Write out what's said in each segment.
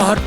8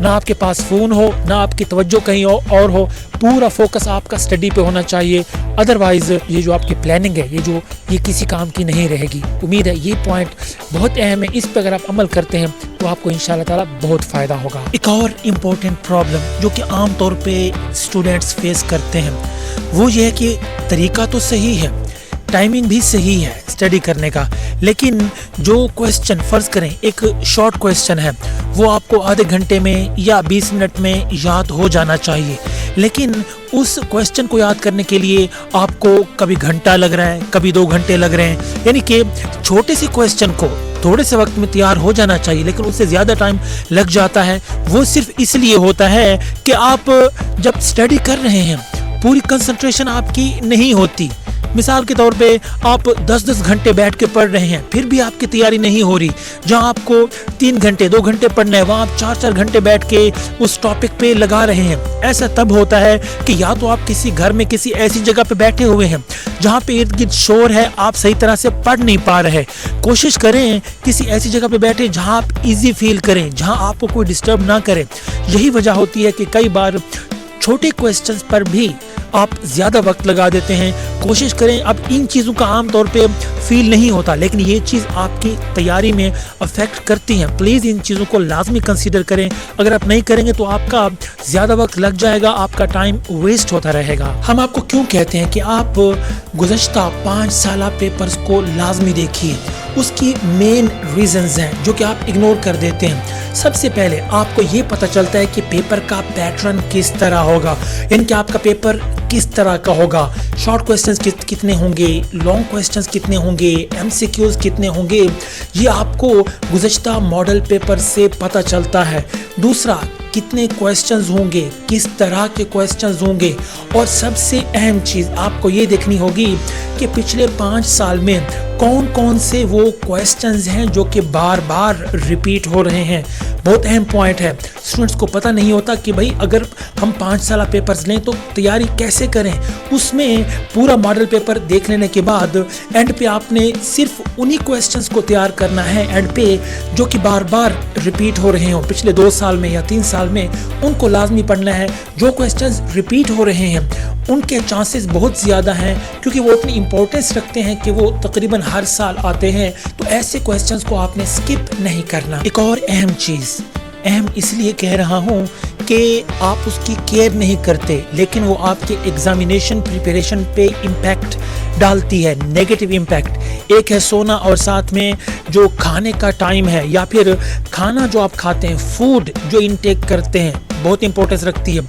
نہ آپ کے پاس فون ہو، نہ آپ کی توجہ کہیں اور ہو، پورا فوکس آپ کا اسٹڈی پہ ہونا چاہیے، ادروائز یہ جو آپ کی پلاننگ ہے یہ کسی کام کی نہیں رہے گی۔ امید ہے یہ پوائنٹ بہت اہم ہے، اس پہ اگر آپ عمل کرتے ہیں تو آپ کو انشاءاللہ تعالیٰ بہت فائدہ ہوگا۔ ایک اور امپورٹنٹ پرابلم جو کہ عام طور پہ اسٹوڈنٹس فیس کرتے ہیں وہ یہ ہے کہ طریقہ تو صحیح ہے، ٹائمنگ بھی صحیح ہے اسٹڈی کرنے کا، لیکن جو کویسچن فرض کریں ایک شارٹ کویسچن ہے وہ آپ کو آدھے گھنٹے میں یا 20 منٹ میں یاد ہو جانا چاہیے، لیکن اس کویسچن کو یاد کرنے کے لیے آپ کو کبھی گھنٹہ لگ رہا ہے، کبھی 2 گھنٹے لگ رہے ہیں، یعنی کہ چھوٹے سی کویسچن کو تھوڑے سے وقت میں تیار ہو جانا چاہیے لیکن اس سے زیادہ ٹائم لگ جاتا ہے۔ وہ صرف اس لیے ہوتا ہے کہ آپ جب اسٹڈی کر رہے ہیں پوری کنسنٹریشن آپ کی نہیں ہوتی۔ مثال کے طور پہ آپ 10 گھنٹے بیٹھ کے پڑھ رہے ہیں پھر بھی آپ کی تیاری نہیں ہو رہی، جہاں آپ کو 3 گھنٹے 2 گھنٹے پڑھنا ہے وہاں آپ 4 گھنٹے بیٹھ کے اس ٹاپک پہ لگا رہے ہیں۔ ایسا تب ہوتا ہے کہ یا تو آپ کسی گھر میں کسی ایسی جگہ پہ بیٹھے ہوئے ہیں جہاں پہ ارد گرد شور ہے، آپ صحیح طرح سے پڑھ نہیں پا رہے۔ کوشش کریں کسی ایسی جگہ پہ بیٹھے جہاں آپ ایزی فیل کریں، جہاں آپ کو کوئی ڈسٹرب نہ کرے۔ یہی وجہ ہوتی ہے کہ کئی بار چھوٹے کویسچنز پر بھی آپ زیادہ وقت لگا دیتے ہیں۔ کوشش کریں، اب ان چیزوں کا عام طور پہ فیل نہیں ہوتا لیکن یہ چیز آپ کی تیاری میں افیکٹ کرتی ہیں، پلیز ان چیزوں کو لازمی کنسیڈر کریں۔ اگر آپ نہیں کریں گے تو آپ کا زیادہ وقت لگ جائے گا، آپ کا ٹائم ویسٹ ہوتا رہے گا۔ ہم آپ کو کیوں کہتے ہیں کہ آپ گزشتہ 5 سالہ پیپرز کو لازمی دیکھیے، اس کی مین ریزنز ہیں جو کہ آپ اگنور کر دیتے ہیں۔ سب سے پہلے آپ کو یہ پتہ چلتا ہے کہ پیپر کا پیٹرن کس طرح ہوگا، یعنی کہ آپ کا پیپر کس طرح کا ہوگا، شارٹ کویسچنز کتنے ہوں گے، لانگ کویسچنز کتنے ہوں گے، ایم سی کیوز کتنے ہوں گے، یہ آپ کو گزشتہ ماڈل پیپر سے پتہ چلتا ہے۔ دوسرا، کتنے کویسچنز ہوں گے، کس طرح کے کویسچنز ہوں گے، اور سب سے اہم چیز آپ کو یہ دیکھنی ہوگی کہ پچھلے 5 سال میں کون کون سے وہ کویسچنز ہیں جو کہ بار بار ریپیٹ ہو رہے ہیں۔ بہت اہم پوائنٹ ہے، اسٹوڈنٹس کو پتہ نہیں ہوتا کہ بھائی اگر ہم 5 سالہ پیپرز لیں تو تیاری کیسے کریں۔ اس میں پورا ماڈل پیپر دیکھ لینے کے بعد اینڈ پہ آپ نے صرف انہی کویسچنز کو تیار کرنا ہے اینڈ پہ جو کہ بار بار ریپیٹ ہو رہے ہوں پچھلے 2 سال میں یا 3 سال میں، ان کو لازمی پڑھنا ہے۔ جو کویسچنز ریپیٹ ہو رہے ہیں ان کے چانسز بہت زیادہ ہیں کیونکہ وہ اتنی امپورٹنس رکھتے ہیں کہ وہ تقریباً ہر سال آتے ہیں، تو ایسے کویسچنز کو آپ نے سکپ نہیں کرنا۔ ایک اور اہم چیز، اہم اس لیے کہہ رہا ہوں کہ آپ اس کی کیئر نہیں کرتے لیکن وہ آپ کے ایگزامینیشن پریپریشن پہ امپیکٹ ڈالتی ہے، نیگیٹو امپیکٹ۔ ایک ہے سونا اور ساتھ میں جو کھانے کا ٹائم ہے یا پھر کھانا جو آپ کھاتے ہیں، فوڈ جو انٹیک کرتے ہیں بہت امپورٹنس رکھتی ہے۔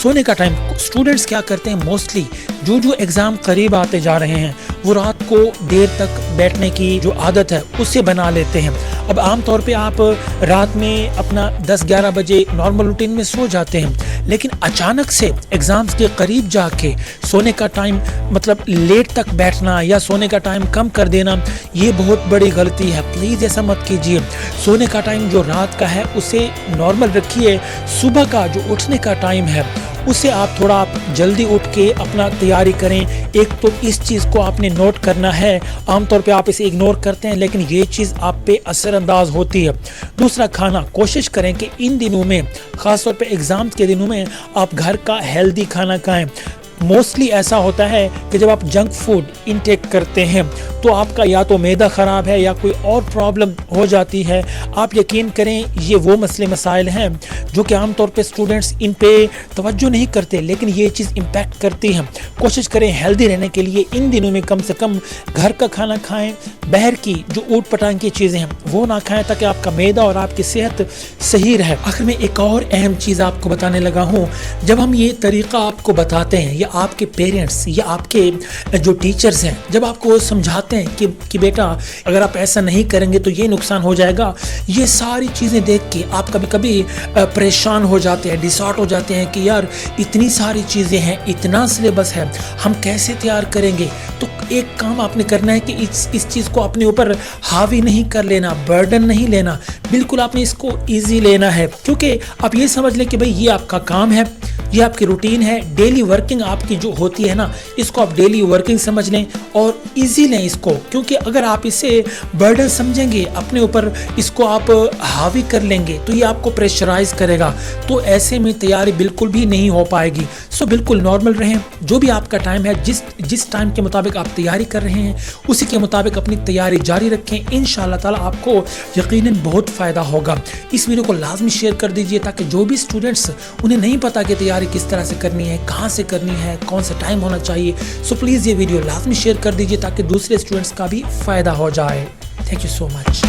سونے کا ٹائم، اسٹوڈنٹس کیا کرتے ہیں موسٹلی جو ایگزام قریب آتے جا رہے ہیں وہ رات کو دیر تک بیٹھنے کی جو عادت ہے اسے بنا لیتے ہیں۔ اب عام طور پہ آپ رات میں اپنا 10-11 بجے نارمل روٹین میں سو جاتے ہیں لیکن اچانک سے ایگزامز کے قریب جا کے سونے کا ٹائم مطلب لیٹ تک بیٹھنا یا سونے کا ٹائم کم کر دینا، یہ بہت بڑی غلطی ہے، پلیز ایسا مت کیجیے۔ سونے کا ٹائم جو رات کا ہے اسے نارمل رکھیے، صبح کا جو اٹھنے کا ٹائم ہے اسے آپ تھوڑا جلدی اٹھ کے اپنا تیاری کریں۔ ایک تو اس چیز کو آپ نے نوٹ کرنا ہے، عام طور پہ آپ اسے اگنور کرتے ہیں لیکن یہ چیز آپ پہ اثر انداز ہوتی ہے۔ دوسرا، کھانا، کوشش کریں کہ ان دنوں میں خاص طور پہ ایگزام کے دنوں میں آپ گھر کا ہیلدی کھانا کھائیں۔ موسٹلی ایسا ہوتا ہے کہ جب آپ جنک فوڈ انٹیک کرتے ہیں تو آپ کا یا تو معدہ خراب ہے یا کوئی اور پرابلم ہو جاتی ہے۔ آپ یقین کریں یہ وہ مسئلے مسائل ہیں جو کہ عام طور پہ اسٹوڈنٹس ان پہ توجہ نہیں کرتے لیکن یہ چیز امپیکٹ کرتی ہے۔ کوشش کریں ہیلدی رہنے کے لیے ان دنوں میں کم سے کم گھر کا کھانا کھائیں، باہر کی جو اوٹ پٹانگ کی چیزیں ہیں وہ نہ کھائیں تاکہ آپ کا معدہ اور آپ کی صحت صحیح رہے۔ آخر میں ایک اور اہم چیز آپ کو بتانے لگا ہوں، جب ہم یہ طریقہ آپ کو بتاتے ہیں یا آپ کے پیرنٹس یا آپ کے جو ٹیچرز ہیں جب آپ کو سمجھاتے ہیں کہ بیٹا اگر آپ ایسا نہیں کریں گے تو یہ نقصان ہو جائے گا، یہ ساری چیزیں دیکھ کے آپ کبھی کبھی پریشان ہو جاتے ہیں، ڈسارٹ ہو جاتے ہیں کہ یار اتنی ساری چیزیں ہیں، اتنا سلیبس ہے، ہم کیسے تیار کریں گے۔ تو ایک کام آپ نے کرنا ہے کہ اس چیز کو اپنے اوپر حاوی نہیں کر لینا، برڈن نہیں لینا، بالکل آپ نے اس کو ایزی لینا ہے، کیونکہ آپ یہ سمجھ لیں کہ بھئی یہ آپ کا کام ہے، یہ آپ کی روٹین ہے، ڈیلی ورکنگ آپ کی جو ہوتی ہے نا، اس کو آپ ڈیلی ورکنگ سمجھ لیں اور ایزی لیں اس کو، کیونکہ اگر آپ اسے برڈن سمجھیں گے اپنے اوپر، اس کو آپ حاوی کر لیں گے تو یہ آپ کو پریشرائز کرے گا، تو ایسے میں تیاری بالکل بھی نہیں ہو پائے گی۔ سو بالکل نارمل رہیں، جو بھی آپ کا ٹائم ہے، جس ٹائم کے مطابق آپ تیاری کر رہے ہیں اسی کے مطابق اپنی تیاری جاری رکھیں، انشاءاللہ تعالی آپ کو یقیناً بہت فائدہ ہوگا۔ اس ویڈیو کو لازمی شیئر کر دیجئے تاکہ جو بھی اسٹوڈنٹس انہیں نہیں پتا کہ تیاری کس طرح سے کرنی ہے، کہاں سے کرنی ہے، کون سا ٹائم ہونا چاہیے، سو پلیز یہ ویڈیو لازمی شیئر کر دیجئے تاکہ دوسرے اسٹوڈنٹس کا بھی فائدہ ہو جائے۔ Thank you so much.